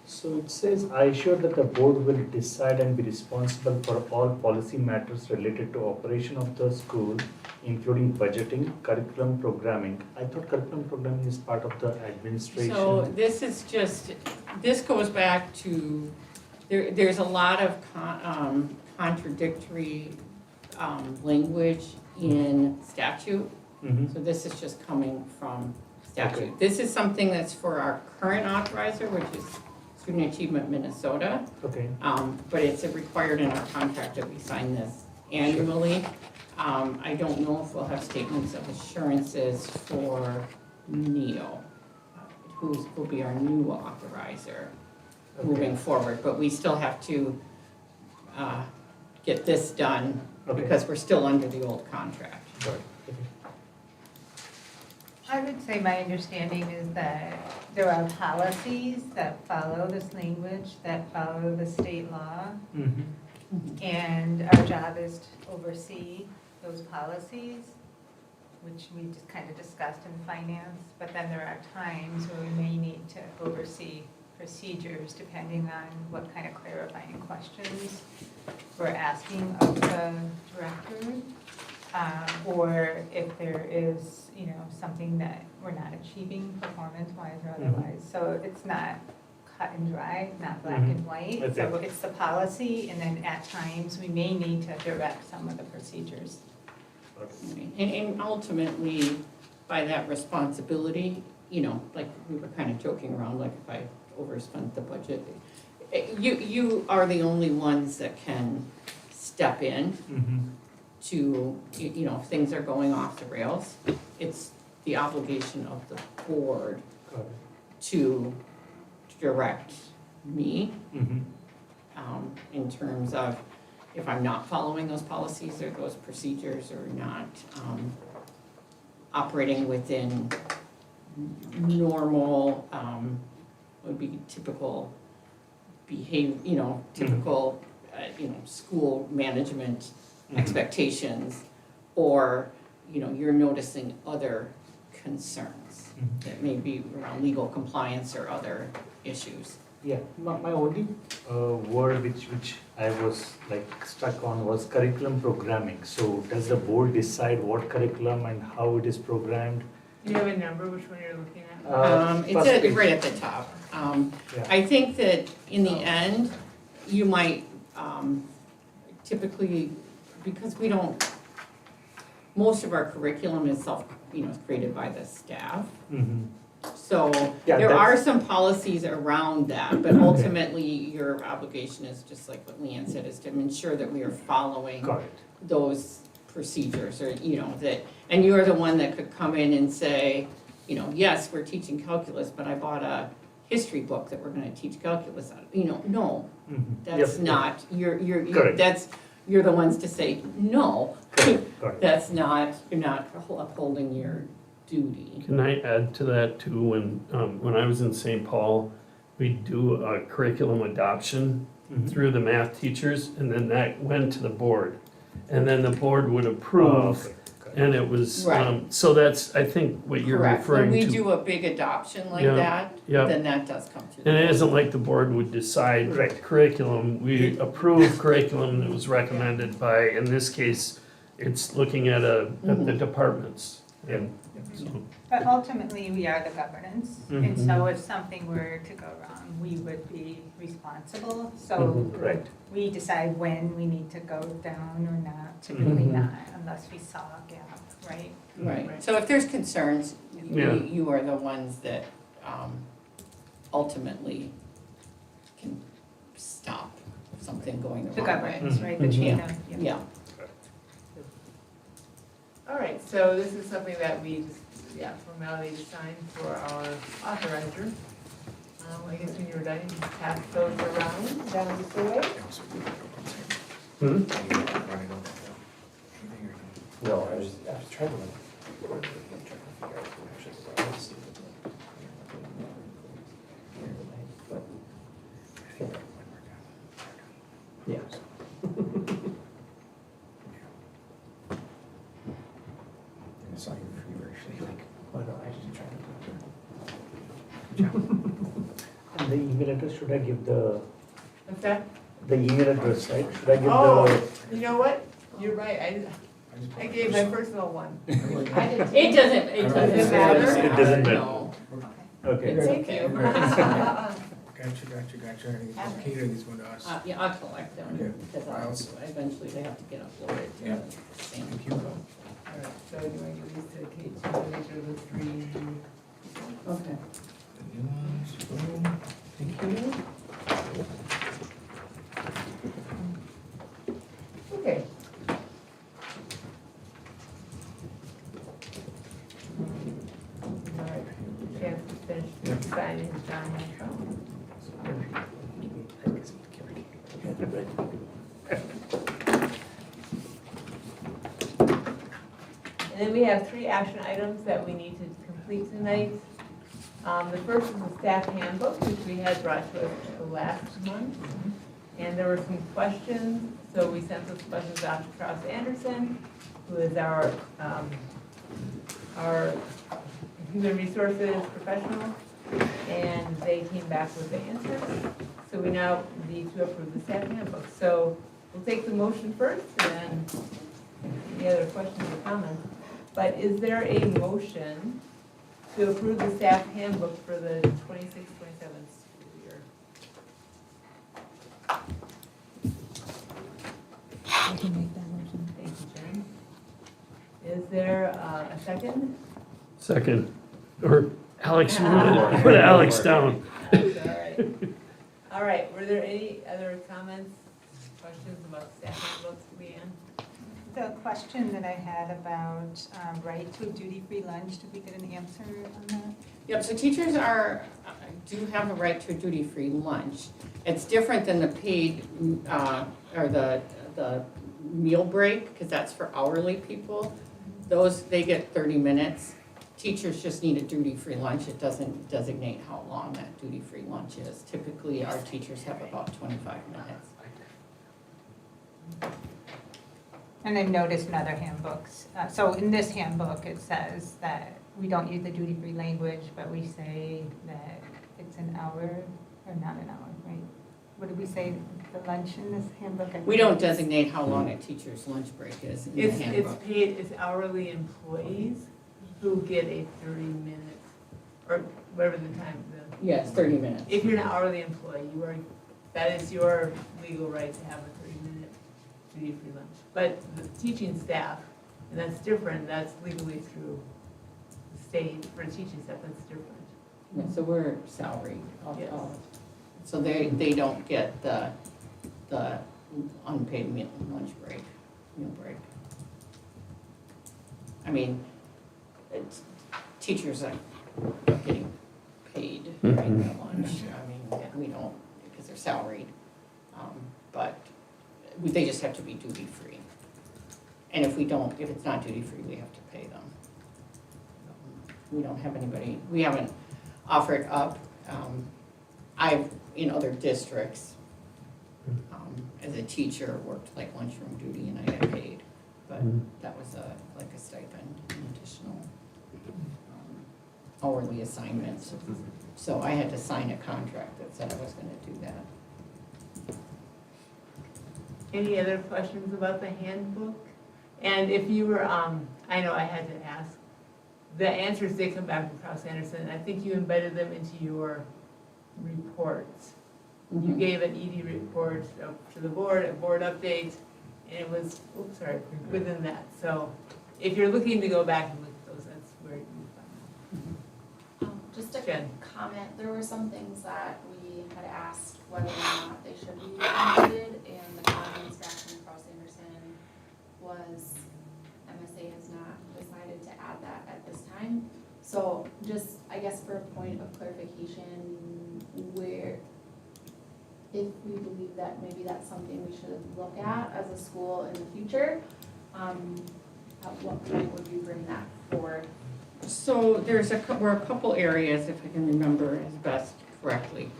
So it says, I assure that the board will decide and be responsible for all policy matters related to operation of the school, including budgeting, curriculum programming. I thought curriculum programming is part of the administration. So this is just, this goes back to, there's a lot of contradictory language in statute. Mhm. So this is just coming from statute. Okay. This is something that's for our current authorizer, which is Student Achievement Minnesota. Okay, But it's required in our contract that we sign this annually. I don't know if we'll have statements of assurances for NEO, who will be our new authorizer moving forward. But we still have to get this done okay. because we're still under the old contract. Got it. Okay. I would say my understanding is that there are policies that follow this language, that follow the state law, Mhm. and our job is to oversee those policies, which we just kind of discussed in finance, but then there are times where we may need to oversee procedures depending on what kind of clarifying questions we're asking of the director. Or if there is, something that we're not achieving performance-wise or otherwise. So it's not cut and dry, not black and white. Okay. So it's the policy, and then at times, we may need to direct some of the procedures. And ultimately, by that responsibility, like we were kind of joking around, like if I overspent the budget, you are the only ones that can step in Mhm. to, if things are going off the rails. It's the obligation of the board Got it. to direct me Mhm. in terms of if I'm not following those policies or those procedures or not operating within normal, would be typical behavior, typical, school management expectations, or, you know, you're noticing other concerns that may be around legal compliance or other issues. Yeah, my only word which I was like stuck on was curriculum programming. So does the board decide what curriculum and how it is programmed? Do you have a number, which one you're looking at? It's first at, page. right at the top. Yeah. I think that in the end, you might, typically, because we don't, most of our curriculum is created by the staff. Mhm. So Yeah, there are that's- some policies around that, but ultimately, your obligation is, just like what Leanne said, is to ensure that we are following Got it. those procedures, or, you know, that, and you're the one that could come in and say, you know, yes, we're teaching calculus, but I bought a history book that we're gonna teach calculus out of, you know, no, Mhm. that's Yep, not, you're, Correct. you're the ones to say, no, Correct, got it. that's not, you're not upholding your duty. Can I add to that too? When I was in St. Paul, we do a curriculum adoption Mhm. through the math teachers, and then that went to the board. And then the board would Oh, approve, okay, got it. and it was, Right. so that's, I think, what you're Correct. referring When we to. do a big adoption like Yeah, that, yeah. then that does come through. And it isn't like the board would decide Right. curriculum, we approve curriculum that was recommended by, in this case, it's looking at at the Mhm. departments. And so, But ultimately, we are the governance, and Mhm. so if something were to go wrong, we would be responsible. So Mhm, right. we decide when we need to go down or not, typically Mhm. not, unless we saw a gap, right? Right, so if there's concerns, Yeah. you are the ones that ultimately can stop something going the The wrong way. governance, right, the chain of, yeah. Yeah, All right, so this is something that we, formality to sign for our authorizer. I guess when you're done, you can pass those around down the way. Hmm? No, I was trying to look. Yeah. It's not even feverishly like, oh no, I just tried to. And the email address, should I give the Okay. email address, right? Should I give Oh, you know what? You're right, I gave my personal one. it doesn't matter. It doesn't matter. No. Okay. It's Thank okay. you. Gotcha. Cater these one to us. Yeah, I'll collect them, Okay. because Files. eventually they have to get uploaded to Yeah. the same. Thank you. All right, so do I give these to Kate, so these are the three? Okay. The new ones, boom. Thank you. Okay. All right, chance to finish signing John Hancock. And then we have 3 action items that we need to complete tonight. The first is the staff handbook, which we had brought to us last month. And there were some questions, so we sent those questions out to Krause Anderson, who is our human resources professional, and they came back with the answers. So we now need to approve the staff handbook. So we'll take the motion first, and then any other questions or comments. But is there a motion to approve the staff handbook for the 26-27 school year? I can make that motion. Thank you, Jen. Is there a second? Second, or Alex, you wanna put Alex down. All right. All right, were there any other comments, questions about staff handbooks, Leanne? The question that I had about right to a duty-free lunch, did we get an answer on that? Yep, so teachers do have a right to a duty-free lunch. It's different than the paid, or the meal break, because that's for hourly people. Those, they get 30 minutes. Teachers just need a duty-free lunch. It doesn't designate how long that duty-free lunch is. Typically, our teachers have about 25 minutes. And then notice in other handbooks, so in this handbook, it says that we don't use the duty-free language, but we say that it's an hour, or not an hour, right? What did we say, the lunch in this handbook? We don't designate how long a teacher's lunch break is in the It's handbook. paid, it's hourly employees who get a 30-minute, or whatever the time, Yes, 30 minutes. if you're an hourly employee, that is your legal right to have a 30-minute duty-free lunch. But the teaching staff, and that's different, that's legally through the state, for teaching staff, that's different. Yeah, so we're salaried. Yes. So they don't get the unpaid lunch break, meal break. I mean, teachers are getting paid during their lunch. I mean, we don't, because they're salaried. But they just have to be duty-free. And if it's not duty-free, we have to pay them. We don't have anybody, we haven't offered up. I've, in other districts, as a teacher, worked like lunchroom duty and I got paid. But that was like a stipend, an additional hourly assignment. So I had to sign a contract that said I was gonna do that. Any other questions about the handbook? And if you were, I know I had to ask, the answers did come back from Kraus Anderson, and I think you embedded them into your reports. You gave an ED report to the board, a board update, and it was, within that. So if you're looking to go back and look at those, that's where you find them. Just a Jen. comment, there were some things that we had asked whether or not they should be included, and the comments back from Kraus Anderson was MSA has not decided to add that at this time. So just, I guess for a point of clarification, where, if we believe that maybe that's something we should look at as a school in the future, at what point would we bring that forward? So were a couple areas, if I can remember as best correctly.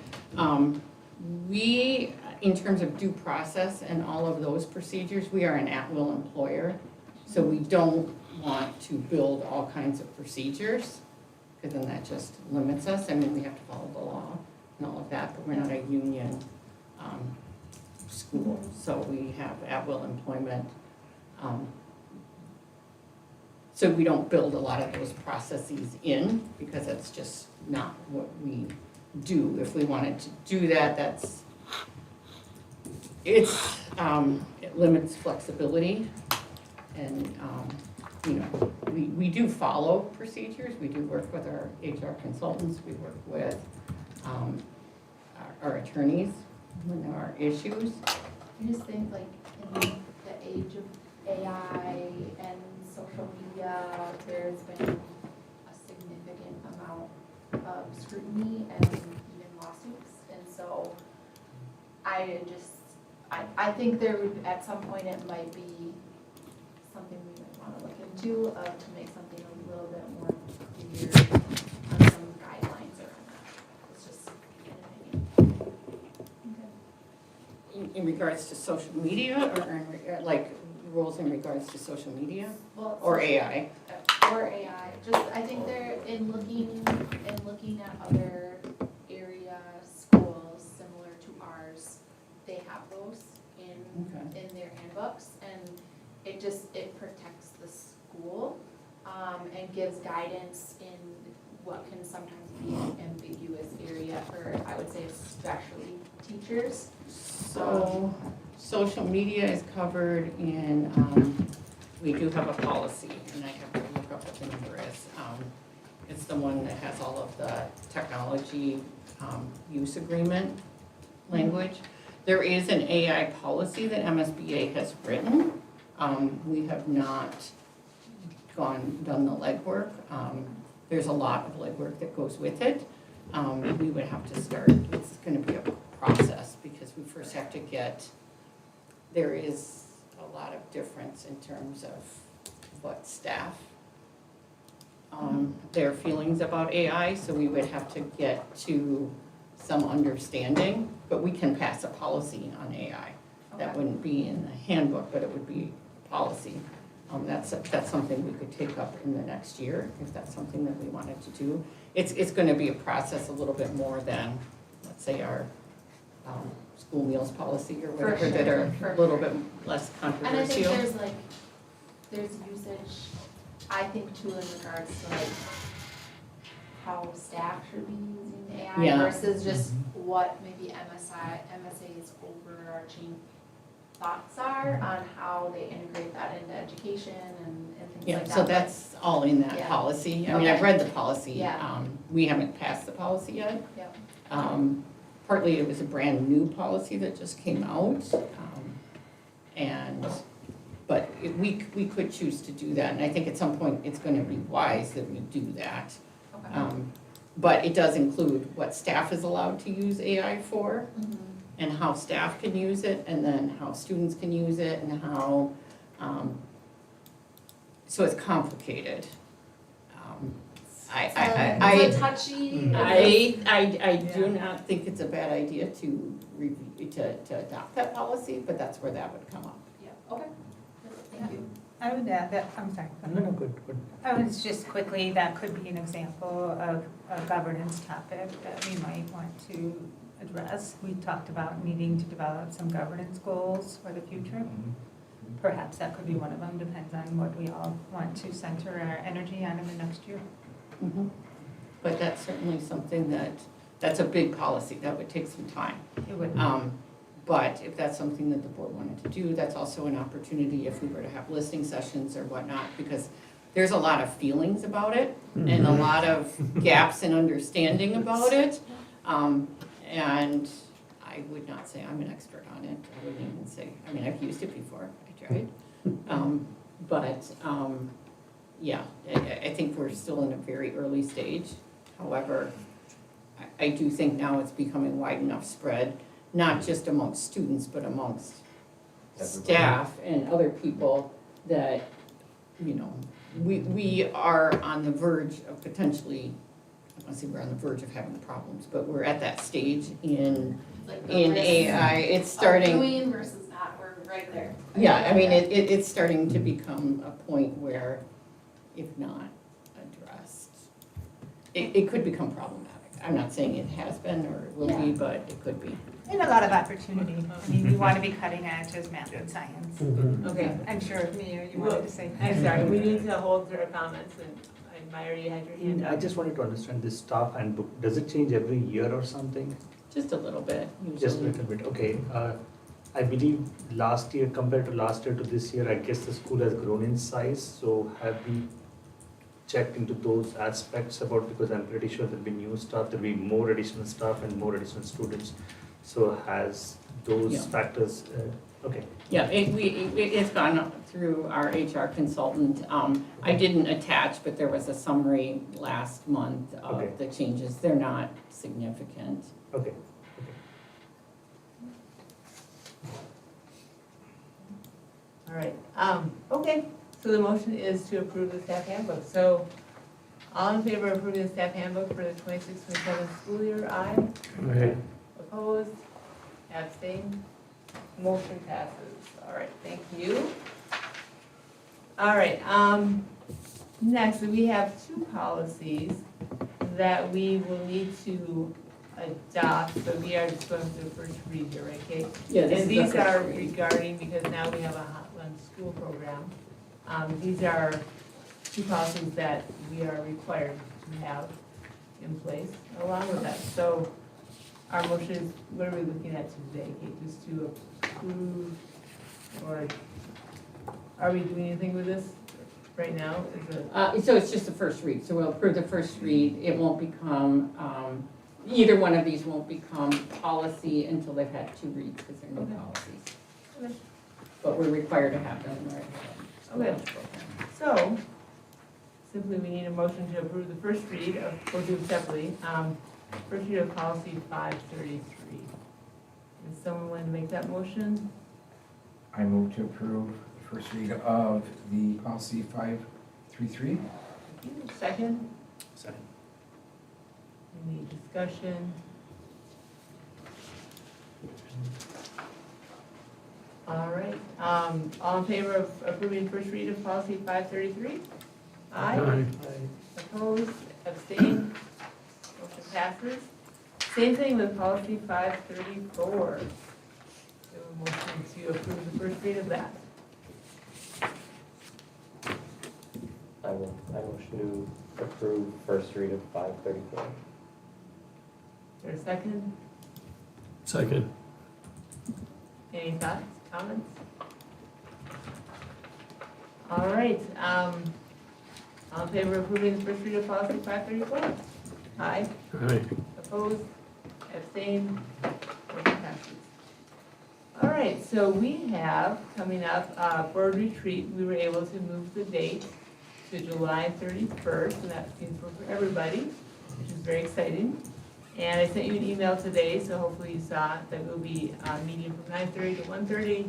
We, in terms of due process and all of those procedures, we are an at-will employer. So we don't want to build all kinds of procedures, because then that just limits us. I mean, we have to follow the law and all of that, but we're not a union school. So we have at-will employment. So we don't build a lot of those processes in, because that's just not what we do. If we wanted to do that, it limits flexibility. And, we do follow procedures. We do work with our HR consultants. We work with our attorneys when there are issues. I just think like in the age of AI and social media, there's been a significant amount of scrutiny and even lawsuits. And so I think there would, at some point, it might be something we might want to look into to make something a little bit more clear on some guidelines around that. It's just an opinion. Okay. In regards to social media, or like rules in regards to social media, Well, or AI? Or AI, just, I think they're in looking at other area schools similar to ours, they have those in their handbooks, and it protects the school, and gives guidance in what can sometimes be an ambiguous area for, I would say, especially teachers. So, social media is covered in, we do have a policy, and I have to look up what the number is. It's the one that has all of the technology use agreement language. There is an AI policy that MSBA has written. We have not done the legwork. There's a lot of legwork that goes with it. We would have to start, it's gonna be a process, because we first have to get, there is a lot of difference in terms of what staff, their feelings about AI, so we would have to get to some understanding, but we can pass a policy on AI. That Okay. wouldn't be in the handbook, but it would be policy. That's something we could take up in the next year, if that's something that we wanted to do. It's gonna be a process a little bit more than, let's say, our school meals policy or For whatever, that sure, are for a little sure. bit less And I think controversial. there's usage, I think too, in regards to like how staff should be using AI Yeah. versus just what maybe MSA's overarching thoughts are on how they integrate that into education and things Yeah, like that. so that's all in that Yeah. policy. I mean, I've Okay. read the policy. Yeah. We haven't passed the policy yet. Yep. Partly it was a brand new policy that just came out. But we could choose to do that, and I think at some point it's gonna be wise that we do that. Okay. But it does include what staff is allowed to use AI for, Mhm. and how staff can use it, and then how students can use it, and how, so it's complicated. It's a touchy. I do Yeah. not think it's a bad idea to adopt that policy, but that's where that would come up. Yeah, okay. Thank you. I would add that, I'm sorry. No, no, good. I would just quickly, that could be an example of a governance topic that we might want to address. We talked about needing to develop some governance goals for the future. Perhaps that could be one of them, depends on what we all want to center our energy on in the next year. Mhm. But that's certainly something that's a big policy, that would take some time. It would. But if that's something that the board wanted to do, that's also an opportunity if we were to have listening sessions or whatnot, because there's a lot of feelings about it and a lot of gaps in understanding about it. And I would not say I'm an expert on it. I wouldn't even say, I mean, I've used it before, I tried. Yeah, I think we're still in a very early stage. However, I do think now it's becoming wide enough spread, not just amongst students, but amongst staff and other people that, you know, we are on the verge of potentially, I don't wanna say we're on the verge of having problems, but we're at that stage in Like the risk AI. It's of starting. doing versus not, we're right there. Yeah, I mean, it's starting to become a point where, if not addressed, it could become problematic. I'm not saying it has been or will be, Yeah. but it could be. And a lot of opportunity. I mean, we want to be cutting edge as math and science. Okay, I'm sure, Mia, you wanted to say. I'm sorry, we need to hold our comments, and Meyer, you had your hand I up. just wanted to understand this staff handbook, does it change every year or something? Just a little bit, usually. Just a little bit, okay. I believe last year, compared to last year to this year, I guess the school has grown in size, so have we checked into those aspects about, because I'm pretty sure there'll be new staff, there'll be more additional staff and more additional students. So has those Yeah. factors, okay. Yeah, it's gone up through our HR consultant. I didn't attach, but there was a summary last month Okay. of the changes. They're not significant. Okay. All right, okay, so the motion is to approve the staff handbook. So, all in favor of approving the staff handbook for the 26-27 school year, aye? Right. Opposed? Abstained? Motion passes. All right, thank you. All right, next, we have two policies that we will need to adopt, but we are just going through the first read here, right, Kate? Yeah, this And is the these first are read. regarding, because now we have a hot lunch school program. These are two policies that we are required to have in place along with that. So our motion is, what are we looking at today, Kate? Just to approve, or are we doing anything with this right now? Is it? So it's just the first read, so we'll approve the first read. It won't become, either one of these won't become policy until they've had two reads, because they're new Okay. policies. Okay. But we're required to have them in our school Okay. lunch program. So, simply we need a motion to approve the first read of, we'll do it separately, first read of policy 533. Does someone want to make that motion? I move to approve the first read of the policy 533. Thank you. Second, Second. any discussion? All right, all in favor of approving first read of policy 533? Aye. Opposed, abstained, motion passes. Same thing with policy 534. Do a motion to approve the first read of that. I motion to approve first read of 534. Is there a second? Second. Any thoughts, comments? All right, all in favor of approving the first read of policy 534? Aye. Aye. Opposed, abstained, motion passes. All right, so we have coming up, board retreat, we were able to move the date to July 31st, and that seems for everybody, which is very exciting. And I sent you an email today, so hopefully you saw that we'll be meeting from 9:30 to 1:30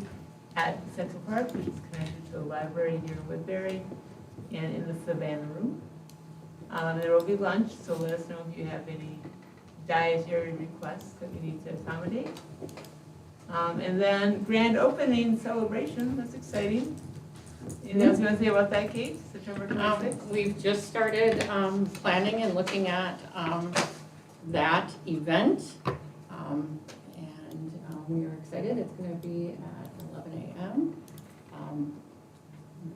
at Central Park, which is connected to the library here in Woodbury, and in the Savannah room. There will be lunch, so let us know if you have any dietary requests that we need to accommodate. And then grand opening celebration, that's exciting. Anything else you want to say about that, Kate? September 26th? We've just started planning and looking at that event. And we are excited. It's going to be at 11 a.m.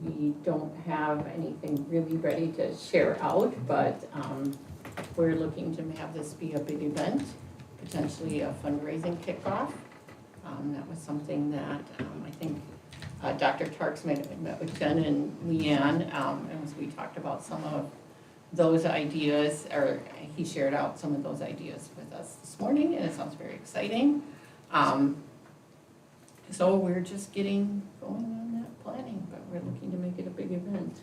We don't have anything really ready to share out, but we're looking to have this be a big event, potentially a fundraising kickoff. That was something that I think Dr. Tarks met with Jen and Leanne, and as we talked about some of those ideas, or he shared out some of those ideas with us this morning, and it sounds very exciting. So we're just getting going on that planning, but we're looking to make it a big event.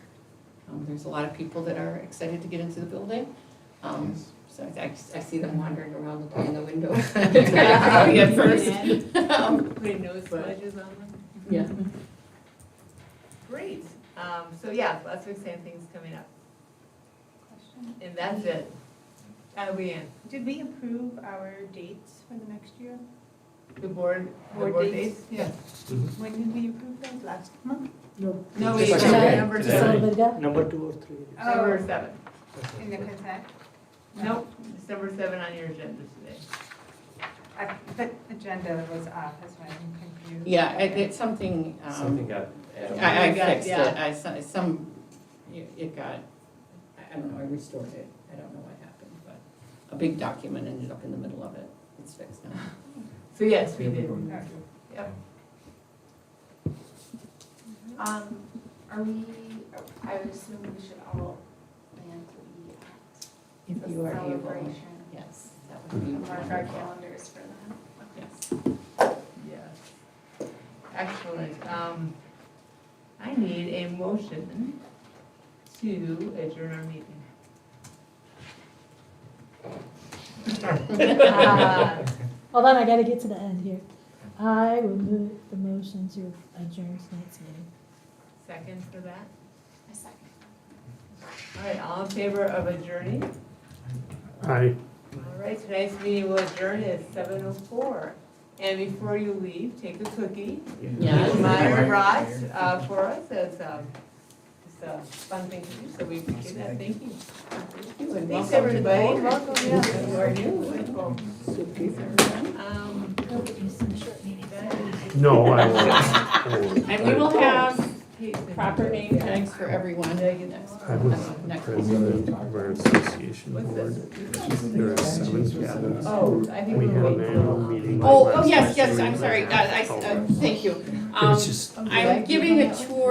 There's a lot of people that are excited to get into the building. So I see them wandering around looking in the window. Probably at first. Putting nose smudges on them. Yeah. Great. So yeah, lots of exciting things coming up. And that's it. Leanne, Did we approve our dates for the next year? the board Board dates? dates? Yeah. When did we approve those, last month? No, we, Just today. number Just a little 7. bit ago. Number 2 or 3. Number 7. In the consent? Nope, December 7 on your agenda today. The agenda was off, that's why I'm confused. Yeah, it's something, Something got added. I got- fixed yeah. it, it got, I don't know, I restored it, I don't know what happened, but a big document ended up in the middle of it, it's fixed now. So yes, we did. Okay. Yep. Are we, I would assume we should all plan to be at If the you are able, celebration. yes, that would be Mark our wonderful. calendars for that. Yes. Yes. Excellent. I need a motion to adjourn our meeting. Hold on, I gotta get to the end here. I will move the motion to adjourn tonight's meeting. Second for that. A second. All right, all in favor of adjourning? Aye. All right, tonight's meeting will adjourn at 7:04. And before you leave, take a cookie. Yes. Which Meyer brought for us as just a fun thing to do, so we appreciate that. Thank you. Thank you, and Thanks, welcome to the everybody. board. Welcome, yeah. You are new. Wonderful. No, I won't. And we will have proper name tags for everyone next. I was next president of our association What's board. this? There are 7 cabins. Oh, I think We we're had an waiting. annual meeting. Oh, last yes, Wednesday. I'm sorry, thank you. It was just. I'm giving a tour